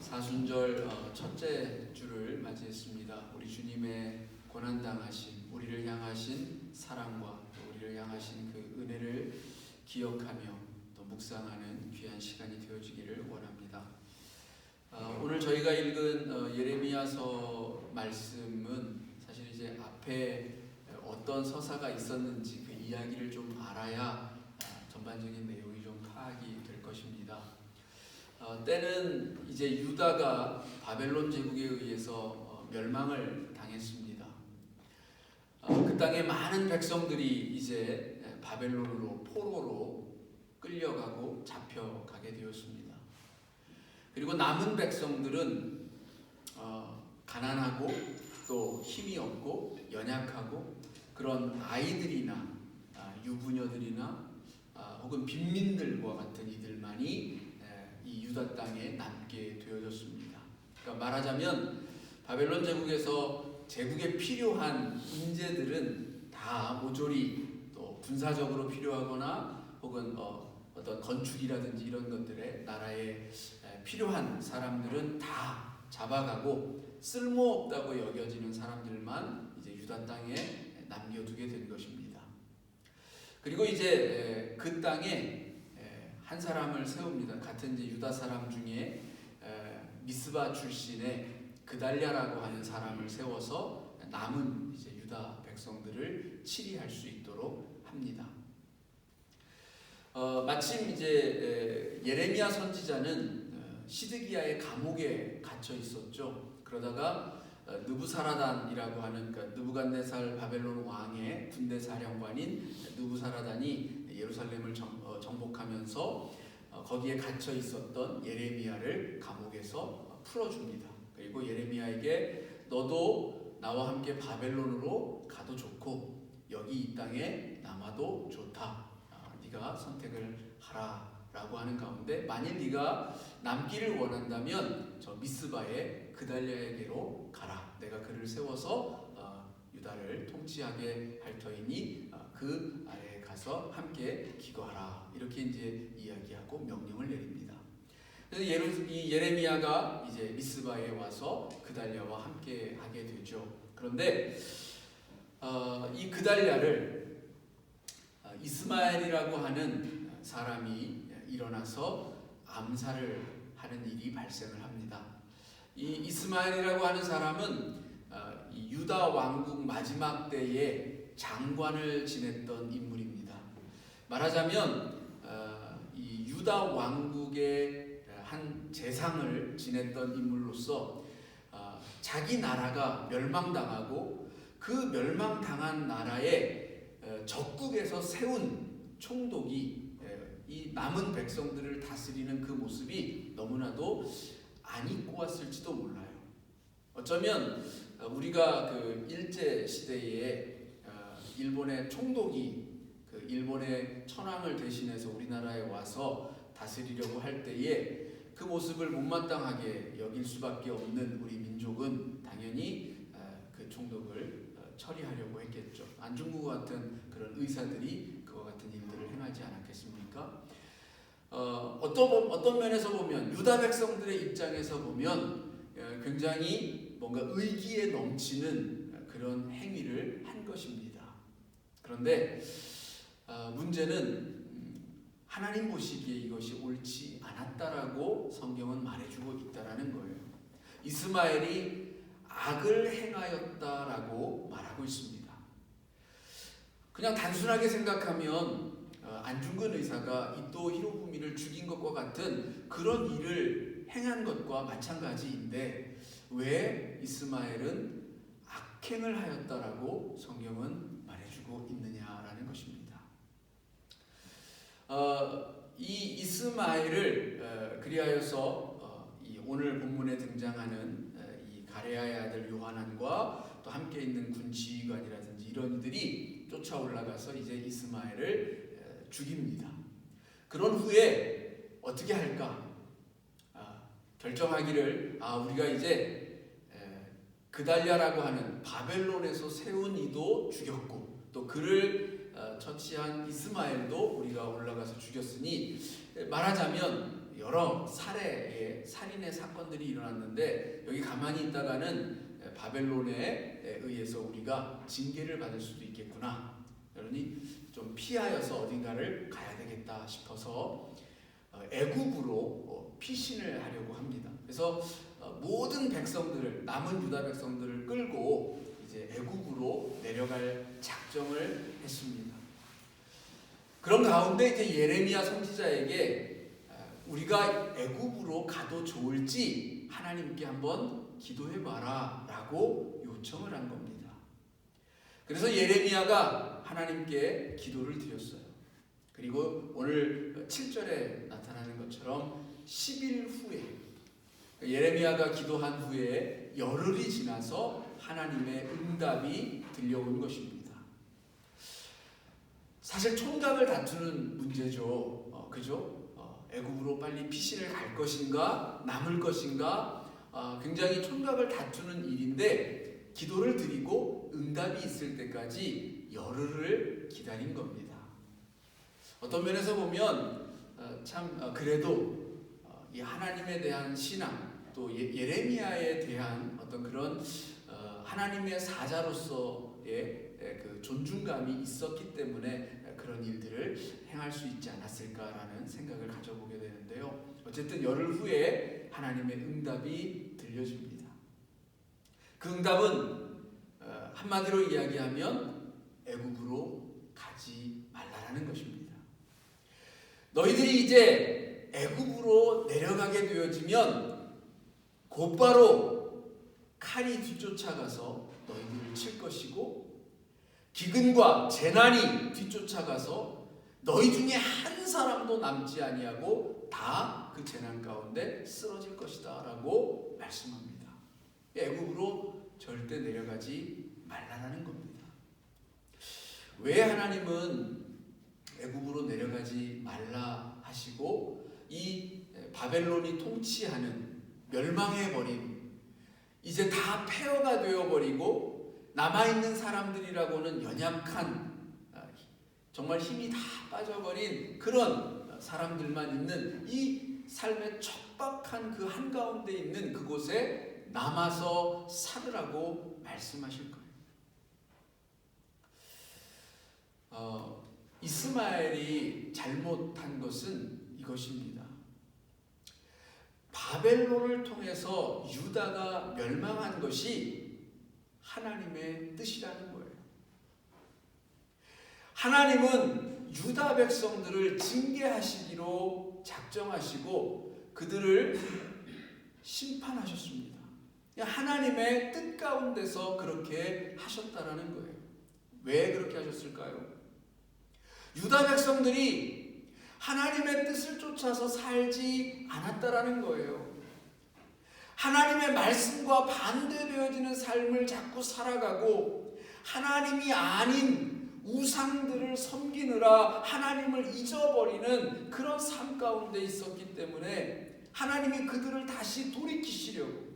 사순절 첫째 주를 맞이했습니다. 우리 주님의 고난당하심, 우리를 향하신 사랑과 또 우리를 향하신 그 은혜를 기억하며 또 묵상하는 귀한 시간이 되어지기를 원합니다. 오늘 저희가 읽은 예레미야서 말씀은 사실 이제 앞에 어떤 서사가 있었는지 그 이야기를 좀 알아야 전반적인 내용이 좀 파악이 될 것입니다. 때는 이제 유다가 바벨론 제국에 의해서 멸망을 당했습니다. 그 땅에 많은 백성들이 이제 바벨론으로 포로로 끌려가고 잡혀가게 되었습니다. 그리고 남은 백성들은 가난하고 또 힘이 없고 연약하고 그런 아이들이나 유부녀들이나 혹은 빈민들과 같은 이들만이 이 유다 땅에 남게 되어졌습니다. 그러니까 말하자면 바벨론 제국에서 제국에 필요한 인재들은 다 모조리 또 군사적으로 필요하거나 혹은 어떤 건축이라든지 이런 것들에 나라에 필요한 사람들은 다 잡아가고 쓸모없다고 여겨지는 사람들만 이제 유다 땅에 남겨두게 된 것입니다. 그리고 이제 그 땅에 한 사람을 세웁니다. 같은 이제 유다 사람 중에 미스바 출신의 그달랴라고 하는 사람을 세워서 남은 이제 유다 백성들을 치리할 수 있도록 합니다. 마침 이제 예레미야 선지자는 시드기야의 감옥에 갇혀 있었죠. 그러다가 느부사라단이라고 하는 그러니까 느부갓네살 바벨론 왕의 군대 사령관인 느부사라단이 예루살렘을 정복하면서 거기에 갇혀 있었던 예레미야를 감옥에서 풀어줍니다. 그리고 예레미야에게 너도 나와 함께 바벨론으로 가도 좋고 여기 이 땅에 남아도 좋다. 네가 선택을 하라라고 하는 가운데 만일 네가 남기를 원한다면 저 미스바의 그달랴에게로 가라. 내가 그를 세워서 유다를 통치하게 할 터이니 그 아래에 가서 함께 기거하라. 이렇게 이제 이야기하고 명령을 내립니다. 그래서 이 예레미야가 이제 미스바에 와서 그달랴와 함께 하게 되죠. 그런데 이 그달랴를 이스마엘이라고 하는 사람이 일어나서 암살을 하는 일이 발생을 합니다. 이 이스마엘이라고 하는 사람은 이 유다 왕국 마지막 때에 장관을 지냈던 인물입니다. 말하자면 이 유다 왕국의 한 재상을 지냈던 인물로서 자기 나라가 멸망당하고 그 멸망당한 나라에 적국에서 세운 총독이 이 남은 백성들을 다스리는 그 모습이 너무나도 안 입고 왔을지도 몰라요. 어쩌면 우리가 그 일제 시대에 일본의 총독이 그 일본의 천황을 대신해서 우리나라에 와서 다스리려고 할 때에 그 모습을 못마땅하게 여길 수밖에 없는 우리 민족은 당연히 그 총독을 처리하려고 했겠죠. 안중근 같은 그런 의사들이 그와 같은 일들을 행하지 않았겠습니까? 어떤 면에서 보면 유다 백성들의 입장에서 보면 굉장히 뭔가 의기에 넘치는 그런 행위를 한 것입니다. 그런데 문제는 하나님 보시기에 이것이 옳지 않았다라고 성경은 말해주고 있다라는 거예요. 이스마엘이 악을 행하였다라고 말하고 있습니다. 그냥 단순하게 생각하면 안중근 의사가 이토 히로부미를 죽인 것과 같은 그런 일을 행한 것과 마찬가지인데 왜 이스마엘은 악행을 하였다라고 성경은 말해주고 있느냐라는 것입니다. 이 이스마엘을 그리하여서 이 오늘 본문에 등장하는 이 가레아의 아들 요하난과 또 함께 있는 군 지휘관이라든지 이런 이들이 쫓아 올라가서 이제 이스마엘을 죽입니다. 그런 후에 어떻게 할까? 결정하기를 우리가 이제 그달랴라고 하는 바벨론에서 세운 이도 죽였고 또 그를 처치한 이스마엘도 우리가 올라가서 죽였으니 말하자면 여러 사례의 살인 살인의 사건들이 일어났는데 여기 가만히 있다가는 바벨론에 의해서 우리가 징계를 받을 수도 있겠구나. 그러니 좀 피하여서 어딘가를 가야 되겠다 싶어서 애굽으로 피신을 하려고 합니다. 그래서 모든 백성들을, 남은 유다 백성들을 끌고 이제 애굽으로 내려갈 작정을 했습니다. 그런 가운데 이제 예레미야 선지자에게 우리가 애굽으로 가도 좋을지 하나님께 한번 기도해 봐라라고 요청을 한 겁니다. 그래서 예레미야가 하나님께 기도를 드렸어요. 그리고 오늘 7절에 나타나는 것처럼 10일 후에 예레미야가 기도한 후에 열흘이 지나서 하나님의 응답이 들려온 것입니다. 사실 총각을 다투는 문제죠. 그죠? 애굽으로 빨리 피신을 갈 것인가 남을 것인가 굉장히 총각을 다투는 일인데 기도를 드리고 응답이 있을 때까지 열흘을 기다린 겁니다. 어떤 면에서 보면 참 그래도 이 하나님에 대한 신앙 또 예레미야에 대한 어떤 그런 하나님의 사자로서의 그 존중감이 있었기 때문에 그런 일들을 행할 수 있지 않았을까라는 생각을 가져보게 되는데요. 어쨌든 열흘 후에 하나님의 응답이 들려집니다. 그 응답은 한마디로 이야기하면 애굽으로 가지 말라라는 것입니다. 너희들이 이제 애굽으로 내려가게 되어지면 곧바로 칼이 뒤쫓아가서 너희들을 칠 것이고 기근과 재난이 뒤쫓아가서 너희 중에 한 사람도 남지 아니하고 다 그 재난 가운데 쓰러질 것이다 라고 말씀합니다. 애굽으로 절대 내려가지 말라라는 겁니다. 왜 하나님은 애굽으로 내려가지 말라 하시고 이 바벨론이 통치하는 멸망해버린 이제 다 폐허가 되어버리고 남아있는 사람들이라고는 연약한 정말 힘이 다 빠져버린 그런 사람들만 있는 이 삶의 척박한 그 한가운데 있는 그곳에 남아서 살으라고 말씀하실 거예요. 이스마엘이 잘못한 것은 이것입니다. 바벨론을 통해서 유다가 멸망한 것이 하나님의 뜻이라는 거예요. 하나님은 유다 백성들을 징계하시기로 작정하시고 그들을 심판하셨습니다. 하나님의 뜻 가운데서 그렇게 하셨다라는 거예요. 왜 그렇게 하셨을까요? 유다 백성들이 하나님의 뜻을 쫓아서 살지 않았다라는 거예요. 하나님의 말씀과 반대되어지는 삶을 자꾸 살아가고 하나님이 아닌 우상들을 섬기느라 하나님을 잊어버리는 그런 삶 가운데 있었기 때문에 하나님이 그들을 다시 돌이키시려고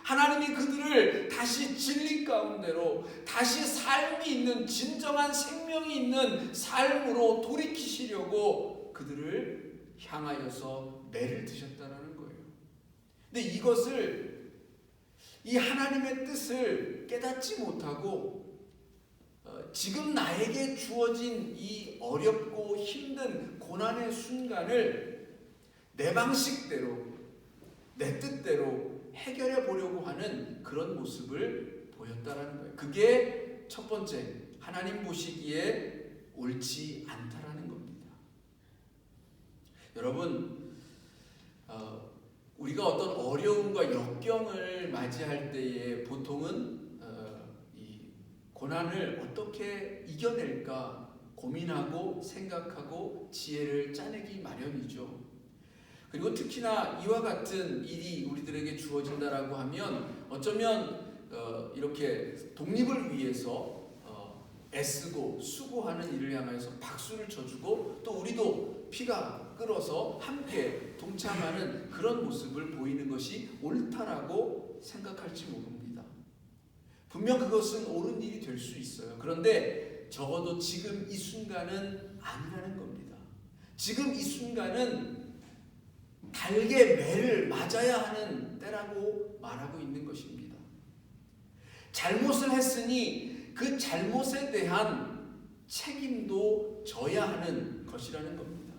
하나님이 그들을 다시 진리 가운데로 다시 삶이 있는 진정한 생명이 있는 삶으로 돌이키시려고 그들을 향하여서 매를 드셨다는 거예요. 근데 이것을 이 하나님의 뜻을 깨닫지 못하고 지금 나에게 주어진 이 어렵고 힘든 고난의 순간을 내 방식대로 내 뜻대로 해결해 보려고 하는 그런 모습을 보였다라는 거예요. 그게 첫 번째 하나님 보시기에 옳지 않다라는 겁니다. 여러분 우리가 어떤 어려움과 역경을 맞이할 때에 보통은 이 고난을 어떻게 이겨낼까 고민하고 생각하고 지혜를 짜내기 마련이죠. 그리고 특히나 이와 같은 일이 우리들에게 주어진다라고 하면 어쩌면 이렇게 독립을 위해서 애쓰고 수고하는 일을 향해서 박수를 쳐주고 또 우리도 피가 끓어서 함께 동참하는 그런 모습을 보이는 것이 옳다라고 생각할지 모릅니다. 분명 그것은 옳은 일이 될 수 있어요. 그런데 적어도 지금 이 순간은 아니라는 겁니다. 지금 이 순간은 달게 매를 맞아야 하는 때라고 말하고 있는 것입니다. 잘못을 했으니 그 잘못에 대한 책임도 져야 하는 것이라는 겁니다.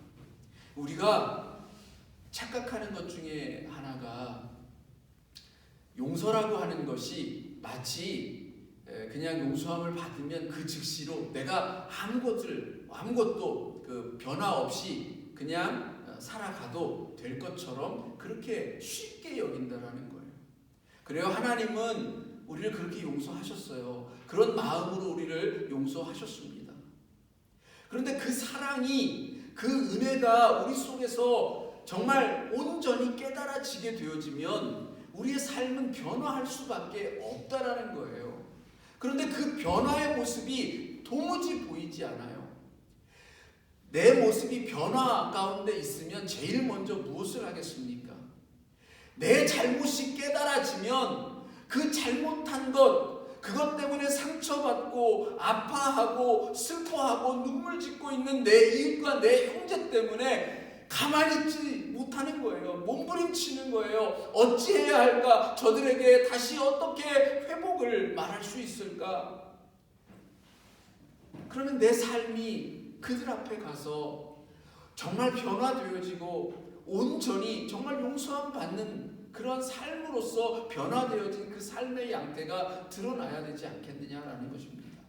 우리가 착각하는 것 중에 하나가 용서라고 하는 것이 마치 그냥 용서함을 받으면 그 즉시로 내가 아무것도 그 변화 없이 그냥 살아가도 될 것처럼 그렇게 쉽게 여긴다라는 거예요. 그래요. 하나님은 우리를 그렇게 용서하셨어요. 그런 마음으로 우리를 용서하셨습니다. 그런데 그 사랑이, 그 은혜가 우리 속에서 정말 온전히 깨달아지게 되어지면 우리의 삶은 변화할 수밖에 없다라는 거예요. 그런데 그 변화의 모습이 도무지 보이지 않아요. 내 모습이 변화 가운데 있으면 제일 먼저 무엇을 하겠습니까? 내 잘못이 깨달아지면 그 잘못한 그것 때문에 상처받고 아파하고 슬퍼하고 눈물 짓고 있는 내 이웃과 내 형제 때문에 가만히 있지 못하는 거예요. 몸부림치는 거예요. 어찌해야 할까? 저들에게 다시 어떻게 회복을 말할 수 있을까? 그러면 내 삶이 그들 앞에 가서 정말 변화되어지고 온전히 정말 용서함 받는 그런 삶으로서 변화되어진 그 삶의 양태가 드러나야 되지 않겠느냐라는 것입니다.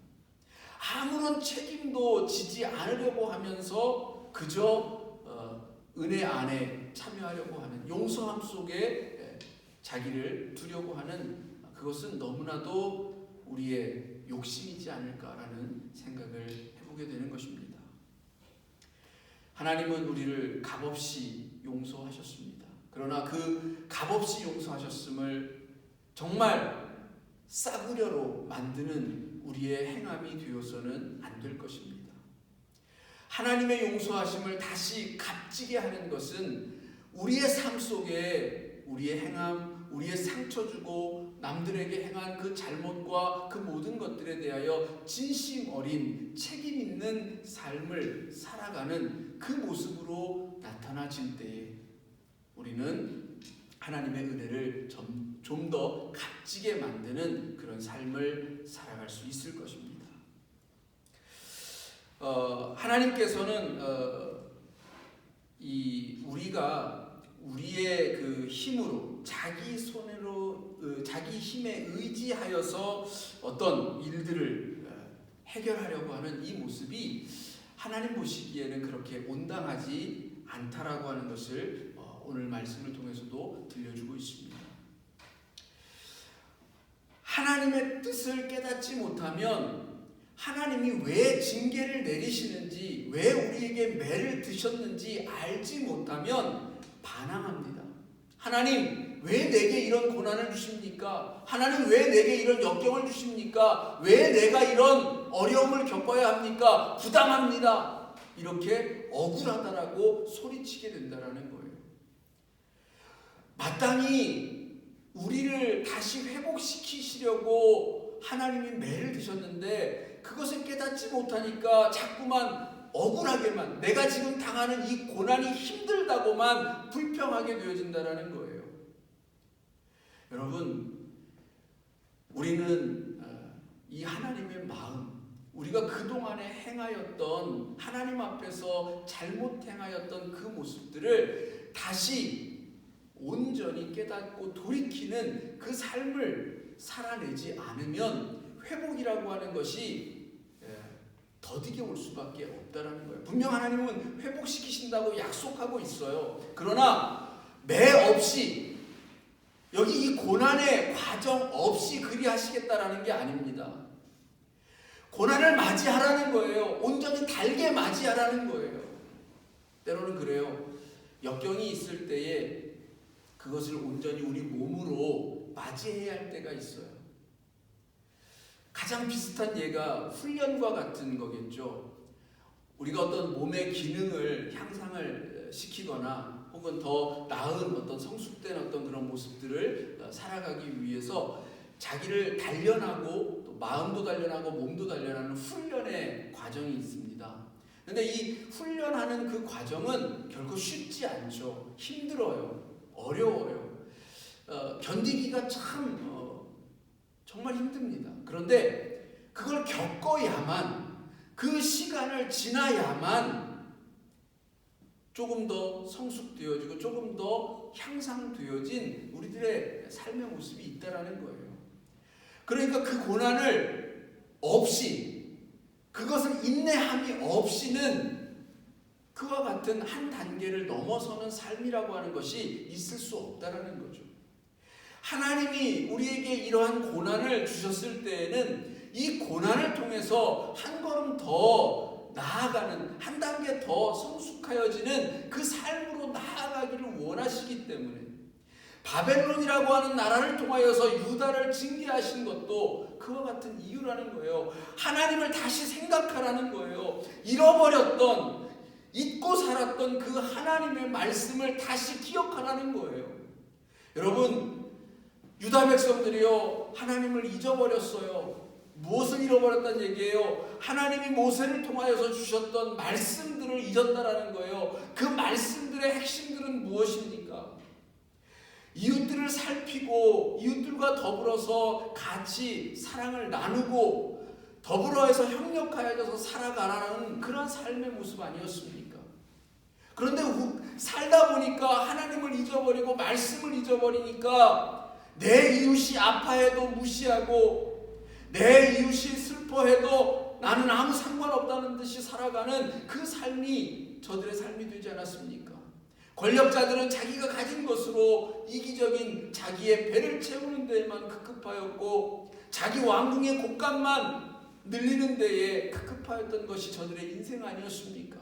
아무런 책임도 지지 않으려고 하면서 그저 은혜 안에 참여하려고 하는, 용서함 속에 자기를 두려고 하는, 그것은 너무나도 우리의 욕심이지 않을까라는 생각을 해보게 되는 것입니다. 하나님은 우리를 값없이 용서하셨습니다. 그러나 그 값없이 용서하셨음을 정말 싸구려로 만드는 우리의 행함이 되어서는 안 될 것입니다. 하나님의 용서하심을 다시 값지게 하는 것은 우리의 삶 속에 우리의 행함, 우리의 상처 주고 남들에게 행한 그 잘못과 그 모든 것들에 대하여 진심 어린 책임 있는 삶을 살아가는 그 모습으로 나타나질 때에 우리는 하나님의 은혜를 좀 더 값지게 만드는 그런 삶을 살아갈 수 있을 것입니다. 하나님께서는 우리가 우리의 그 힘으로 자기 손으로 자기 힘에 의지하여서 어떤 일들을 해결하려고 하는 이 모습이 하나님 보시기에는 그렇게 온당하지 않다라고 하는 것을 오늘 말씀을 통해서도 들려주고 있습니다. 하나님의 뜻을 깨닫지 못하면 하나님이 왜 징계를 내리시는지, 왜 우리에게 매를 드셨는지 알지 못하면 반항합니다. 하나님, 왜 내게 이런 고난을 주십니까? 하나님, 왜 내게 이런 역경을 주십니까? 왜 내가 이런 어려움을 겪어야 합니까? 부당합니다. 이렇게 억울하다라고 소리치게 된다라는 거예요. 마땅히 우리를 다시 회복시키시려고 하나님이 매를 드셨는데 그것을 깨닫지 못하니까 자꾸만 억울하게만, 내가 지금 당하는 이 고난이 힘들다고만 불평하게 되어진다는 거예요. 여러분, 우리는 이 하나님의 마음, 우리가 그동안에 행하였던, 하나님 앞에서 잘못 행하였던 그 모습들을 다시 온전히 깨닫고 돌이키는 그 삶을 살아내지 않으면 회복이라고 하는 것이 더디게 올 수밖에 없다는 거예요. 분명 하나님은 회복시키신다고 약속하고 있어요. 그러나 매 없이, 여기 이 고난의 과정 없이 그리하시겠다라는 게 아닙니다. 고난을 맞이하라는 거예요. 온전히 달게 맞이하라는 거예요. 때로는 그래요. 역경이 있을 때에 그것을 온전히 우리 몸으로 맞이해야 할 때가 있어요. 가장 비슷한 예가 훈련과 같은 거겠죠. 우리가 어떤 몸의 기능을 향상을 시키거나 혹은 더 나은 어떤 성숙된 어떤 그런 모습들을 살아가기 위해서 자기를 단련하고 또 마음도 단련하고 몸도 단련하는 훈련의 과정이 있습니다. 그런데 이 훈련하는 그 과정은 결코 쉽지 않죠. 힘들어요. 어려워요. 견디기가 참 정말 힘듭니다. 그런데 그걸 겪어야만, 그 시간을 지나야만 조금 더 성숙되어지고 조금 더 향상되어진 우리들의 삶의 모습이 있다라는 거예요. 그러니까 그 고난을 없이, 그것을 인내함이 없이는 그와 같은 한 단계를 넘어서는 삶이라고 하는 것이 있을 수 없다라는 거죠. 하나님이 우리에게 이러한 고난을 주셨을 때에는 이 고난을 통해서 한 걸음 더 나아가는, 한 단계 더 성숙하여지는 그 삶으로 나아가기를 원하시기 때문에, 바벨론이라고 하는 나라를 통하여서 유다를 징계하신 것도 그와 같은 이유라는 거예요. 하나님을 다시 생각하라는 거예요. 잃어버렸던, 잊고 살았던 그 하나님의 말씀을 다시 기억하라는 거예요. 여러분, 유다 백성들이요, 하나님을 잊어버렸어요. 무엇을 잃어버렸다는 얘기예요? 하나님이 모세를 통하여서 주셨던 말씀들을 잊었다라는 거예요. 그 말씀들의 핵심들은 무엇입니까? 이웃들을 살피고 이웃들과 더불어서 같이 사랑을 나누고 더불어서 협력하여서 살아가라는 그런 삶의 모습 아니었습니까? 그런데 살다 보니까 하나님을 잊어버리고 말씀을 잊어버리니까 내 이웃이 아파해도 무시하고 내 이웃이 슬퍼해도 나는 아무 상관없다는 듯이 살아가는 그 삶이 저들의 삶이 되지 않았습니까? 권력자들은 자기가 가진 것으로 이기적인 자기의 배를 채우는 데에만 급급하였고 자기 왕궁의 곳간만 늘리는 데에 급급하였던 것이 저들의 인생 아니었습니까?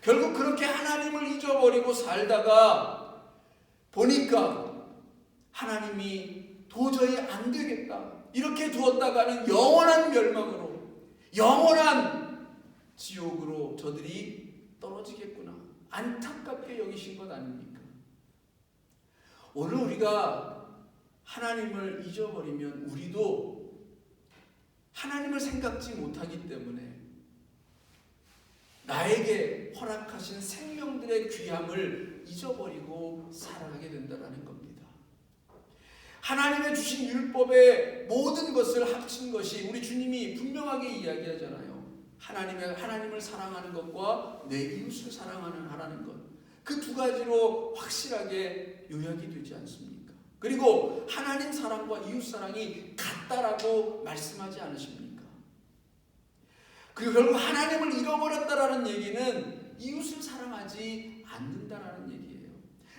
결국 그렇게 하나님을 잊어버리고 살다가 보니까 하나님이 도저히 안 되겠다, 이렇게 두었다가는 영원한 멸망으로, 영원한 지옥으로 저들이 떨어지겠구나, 안타깝게 여기신 것 아닙니까? 오늘 우리가 하나님을 잊어버리면 우리도 하나님을 생각지 못하기 때문에 나에게 허락하신 생명들의 귀함을 잊어버리고 살아가게 된다는 겁니다. 하나님의 주신 율법의 모든 것을 합친 것이, 우리 주님이 분명하게 이야기하잖아요. 하나님을 사랑하는 것과 내 이웃을 하라는 것, 그 두 가지로 확실하게 요약이 되지 않습니까? 그리고 하나님 사랑과 이웃 사랑이 같다라고 말씀하지 않으십니까? 그리고 결국 하나님을 잃어버렸다라는 얘기는 이웃을 사랑하지 않는다라는 얘기예요.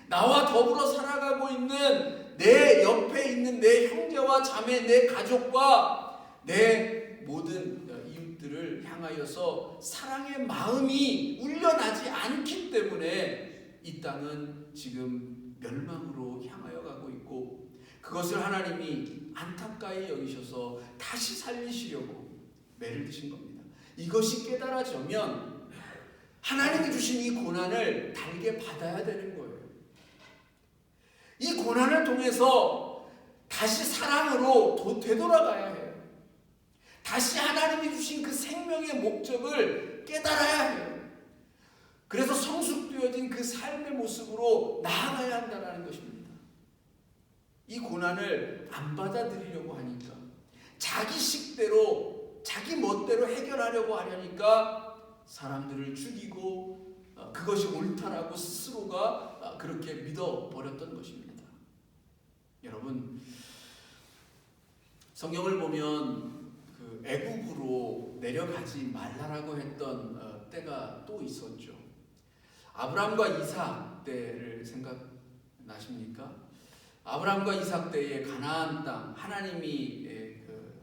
나와 더불어 살아가고 있는 내 옆에 있는 내 형제와 자매, 내 가족과 내 모든 이웃들을 향하여서 사랑의 마음이 울려나지 않기 때문에 이 땅은 지금 멸망으로 향하여 가고 있고, 그것을 하나님이 안타까이 여기셔서 다시 살리시려고 매를 드신 겁니다. 이것이 깨달아지면 하나님이 주신 이 고난을 달게 받아야 되는 거예요. 이 고난을 통해서 다시 사랑으로 되돌아가야 해요. 다시 하나님이 주신 그 생명의 목적을 깨달아야 해요. 그래서 성숙되어진 그 삶의 모습으로 나아가야 한다는 것입니다. 이 고난을 안 받아들이려고 하니까, 자기 식대로 자기 멋대로 해결하려고 하려니까 사람들을 죽이고 그것이 옳다라고 스스로가 그렇게 믿어버렸던 것입니다. 여러분, 성경을 보면 그 애굽으로 내려가지 말라라고 했던 때가 또 있었죠. 아브라함과 이삭 때를 생각나십니까? 아브라함과 이삭 때의 가나안 땅, 하나님이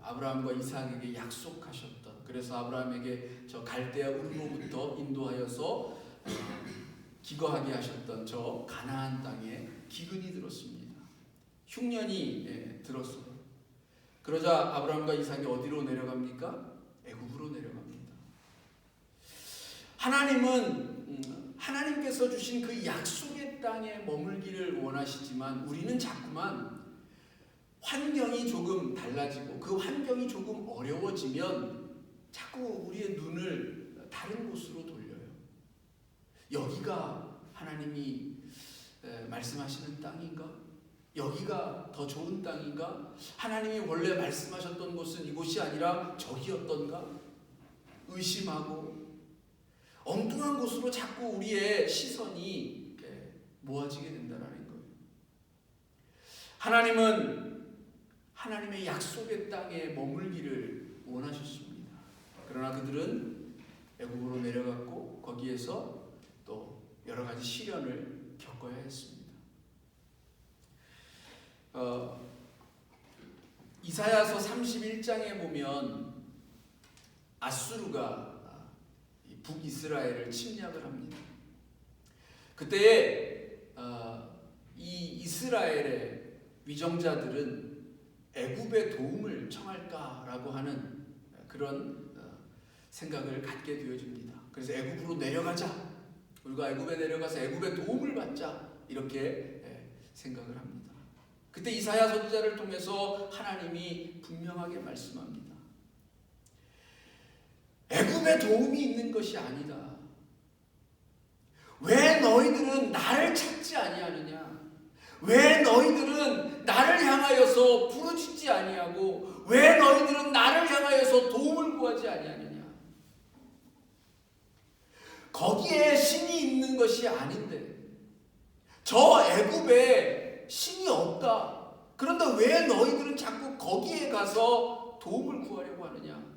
아브라함과 이삭에게 약속하셨던, 그래서 아브라함에게 저 갈대아 우르로부터 인도하여서 기거하게 하셨던 저 가나안 땅에 기근이 들었습니다. 흉년이 들었어요. 그러자 아브라함과 이삭이 어디로 내려갑니까? 애굽으로 내려갑니다. 하나님께서 주신 그 약속의 땅에 머물기를 원하시지만 우리는 자꾸만 환경이 조금 달라지고 그 환경이 조금 어려워지면 자꾸 우리의 눈을 다른 곳으로 돌려요. 여기가 하나님이 말씀하시는 땅인가? 여기가 더 좋은 땅인가? 하나님이 원래 말씀하셨던 곳은 이곳이 아니라 저기였던가? 의심하고 엉뚱한 곳으로 자꾸 우리의 시선이 모아지게 된다는 거예요. 하나님은 하나님의 약속의 땅에 머물기를 원하셨습니다. 그러나 그들은 애굽으로 내려갔고 거기에서 또 여러 가지 시련을 겪어야 했습니다. 이사야서 31장에 보면 아수르가 북이스라엘을 침략을 합니다. 그때에 이 이스라엘의 위정자들은 애굽의 도움을 청할까라고 하는 그런 생각을 갖게 되어집니다. 그래서 애굽으로 내려가자. 우리가 애굽에 내려가서 애굽의 도움을 받자. 이렇게 생각을 합니다. 그때 이사야 선지자를 통해서 하나님이 분명하게 말씀합니다. 애굽에 도움이 있는 것이 아니다. 왜 너희들은 나를 찾지 아니하느냐? 왜 너희들은 나를 향하여서 부르짖지 아니하고 왜 너희들은 나를 향하여서 도움을 구하지 아니하느냐? 거기에 신이 있는 것이 아닌데 저 애굽에 신이 없다. 그런데 왜 너희들은 자꾸 거기에 가서 도움을 구하려고 하느냐?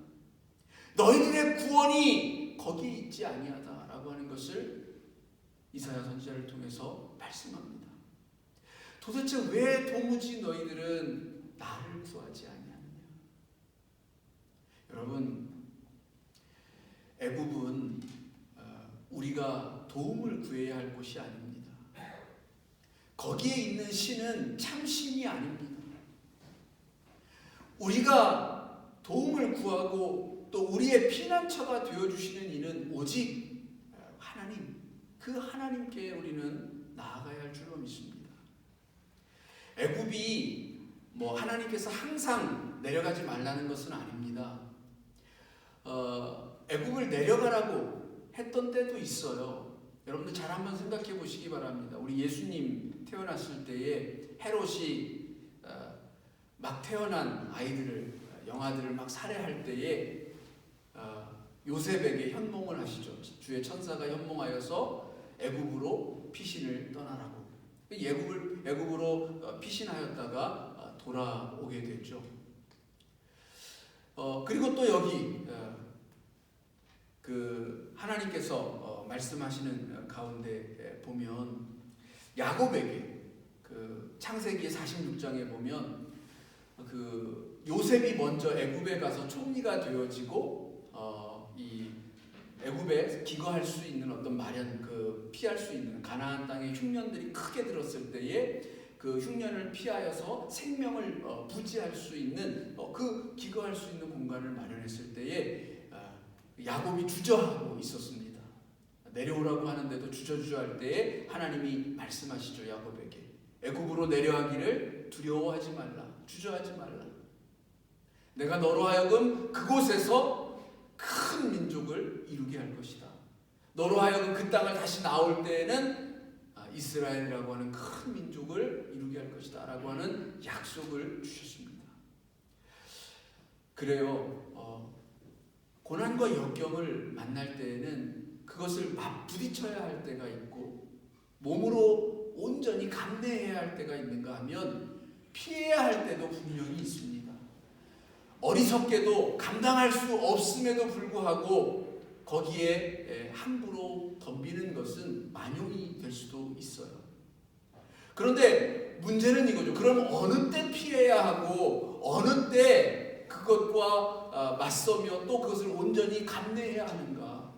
너희들의 구원이 거기에 있지 아니하다라고 하는 것을 이사야 선지자를 통해서 말씀합니다. 도대체 왜 도무지 너희들은 나를 구하지 아니하느냐? 여러분, 애굽은 우리가 도움을 구해야 할 곳이 아닙니다. 거기에 있는 신은 참 신이 아닙니다. 우리가 도움을 구하고 또 우리의 피난처가 되어주시는 이는 오직 하나님, 그 하나님께 우리는 나아가야 할 줄로 믿습니다. 애굽이 하나님께서 항상 내려가지 말라는 것은 아닙니다. 애굽을 내려가라고 했던 때도 있어요. 여러분들 잘 한번 생각해 보시기 바랍니다. 우리 예수님 태어났을 때에 헤롯이 막 태어난 아이들을 영아들을 막 살해할 때에 요셉에게 현몽을 하시죠. 주의 천사가 현몽하여서 애굽으로 피신을 떠나라고. 애굽으로 피신하였다가 돌아오게 됐죠. 그리고 또 여기 그 하나님께서 말씀하시는 가운데 보면 야곱에게 그 창세기 46장에 보면 그 요셉이 먼저 애굽에 가서 총리가 되어지고 이 애굽에 기거할 수 있는 어떤 마련, 그 피할 수 있는 가나안 땅의 흉년들이 크게 들었을 때에 그 흉년을 피하여서 생명을 부지할 수 있는 그 기거할 수 있는 공간을 마련했을 때에 야곱이 주저하고 있었습니다. 내려오라고 하는데도 주저할 때에 하나님이 말씀하시죠. 야곱에게 애굽으로 내려가기를 두려워하지 말라, 주저하지 말라. 내가 너로 하여금 그곳에서 큰 민족을 이루게 할 것이다. 너로 하여금 그 땅을 다시 나올 때에는 이스라엘이라고 하는 큰 민족을 이루게 할 것이다 라고 하는 약속을 주셨습니다. 그래요. 고난과 역경을 만날 때에는 그것을 맞부딪혀야 할 때가 있고 몸으로 온전히 감내해야 할 때가 있는가 하면 피해야 할 때도 분명히 있습니다. 어리석게도 감당할 수 없음에도 불구하고 거기에 함부로 덤비는 것은 만용이 될 수도 있어요. 그런데 문제는 이거죠. 그럼 어느 때 피해야 하고 어느 때 그것과 맞서며 또 그것을 온전히 감내해야 하는가?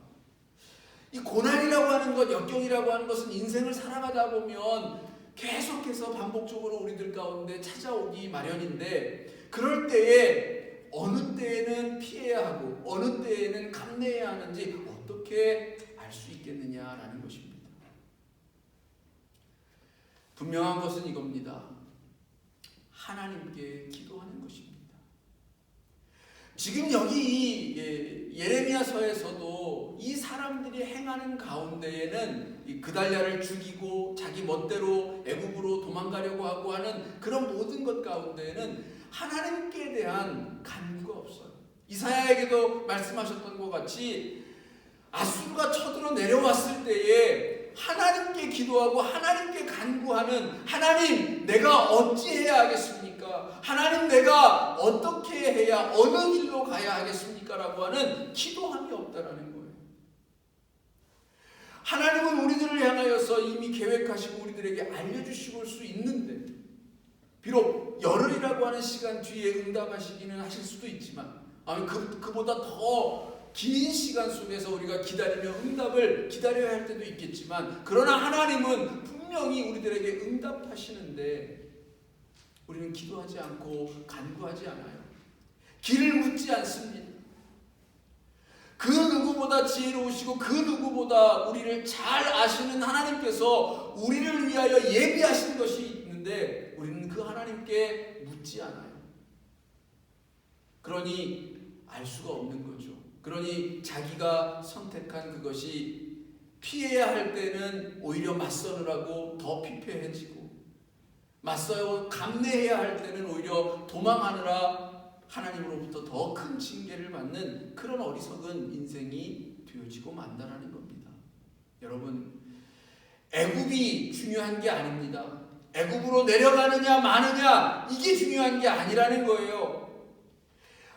이 고난이라고 하는 것, 역경이라고 하는 것은 인생을 살아가다 보면 계속해서 반복적으로 우리들 가운데 찾아오기 마련인데 그럴 때에 어느 때에는 피해야 하고 어느 때에는 감내해야 하는지 어떻게 알 수 있겠느냐라는 것입니다. 분명한 것은 이겁니다. 하나님께 기도하는 것입니다. 지금 여기 이 예레미야서에서도 이 사람들이 행하는 가운데에는 이 그달랴를 죽이고 자기 멋대로 애굽으로 도망가려고 하고 하는 그런 모든 것 가운데에는 하나님께 대한 간구가 없어요. 이사야에게도 말씀하셨던 것 같이 아수르가 쳐들어 내려왔을 때에 하나님께 기도하고 하나님께 간구하는, 하나님 내가 어찌해야 하겠습니까? 하나님 내가 어떻게 해야, 어느 길로 가야 하겠습니까? 라고 하는 기도함이 없다라는 거예요. 하나님은 우리들을 향하여서 이미 계획하시고 우리들에게 알려주시고 올 수 있는데, 비록 열흘이라고 하는 시간 뒤에 응답하시기는 하실 수도 있지만, 그보다 더 긴 시간 속에서 우리가 기다리며 응답을 기다려야 할 때도 있겠지만, 그러나 하나님은 분명히 우리들에게 응답하시는데 우리는 기도하지 않고 간구하지 않아요. 길을 묻지 않습니다. 그 누구보다 지혜로우시고 그 누구보다 우리를 잘 아시는 하나님께서 우리를 위하여 예비하신 것이 있는데 우리는 그 하나님께 묻지 않아요. 그러니 알 수가 없는 거죠. 그러니 자기가 선택한 그것이 피해야 할 때는 오히려 맞서느라고 더 피폐해지고, 맞서요 감내해야 할 때는 오히려 도망하느라 하나님으로부터 더 큰 징계를 받는 그런 어리석은 인생이 되어지고 만다라는 겁니다. 여러분, 애굽이 중요한 게 아닙니다. 애굽으로 내려가느냐 마느냐 이게 중요한 게 아니라는 거예요.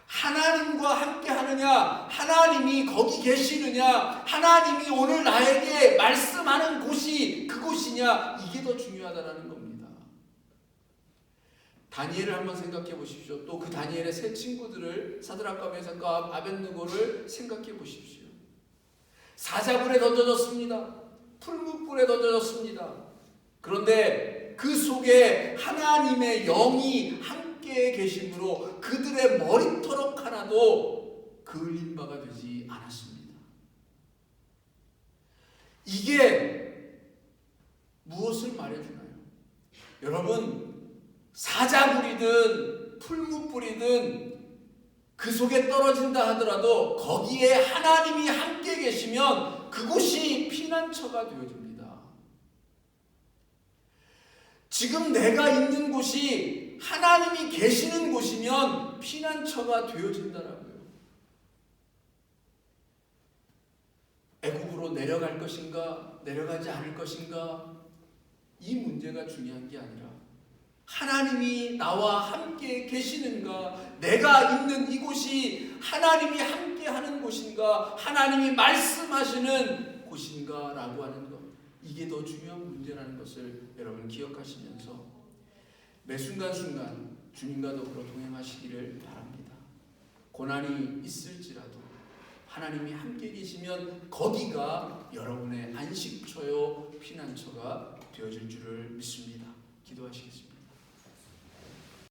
하나님과 함께 하느냐, 하나님이 거기 계시느냐, 하나님이 오늘 나에게 말씀하는 곳이 그곳이냐, 이게 더 중요하다는 겁니다. 다니엘을 한번 생각해 보십시오. 또 그 다니엘의 세 친구들을, 사드락과 메삭과 아벳느고를 생각해 보십시오. 사자굴에 던져졌습니다. 풀무불에 던져졌습니다. 그런데 그 속에 하나님의 영이 함께 계심으로 그들의 머리털럭 하나도 그을린 바가 되지 않았습니다. 이게 무엇을 말해주나요? 여러분, 사자굴이든 풀무불이든 그 속에 떨어진다 하더라도 거기에 하나님이 함께 계시면 그곳이 피난처가 되어집니다. 지금 내가 있는 곳이 하나님이 계시는 곳이면 피난처가 되어진다라고요. 애굽으로 내려갈 것인가, 내려가지 않을 것인가, 이 문제가 중요한 게 아니라 하나님이 나와 함께 계시는가, 내가 있는 이곳이 하나님이 함께 하는 곳인가, 하나님이 말씀하시는 곳인가 라고 하는 것, 이게 더 중요한 문제라는 것을 여러분 기억하시면서 매 순간순간 주님과 더불어 동행하시기를 바랍니다. 고난이 있을지라도 하나님이 함께 계시면 거기가 여러분의 안식처요 피난처가 되어질 줄을 믿습니다. 기도하시겠습니다.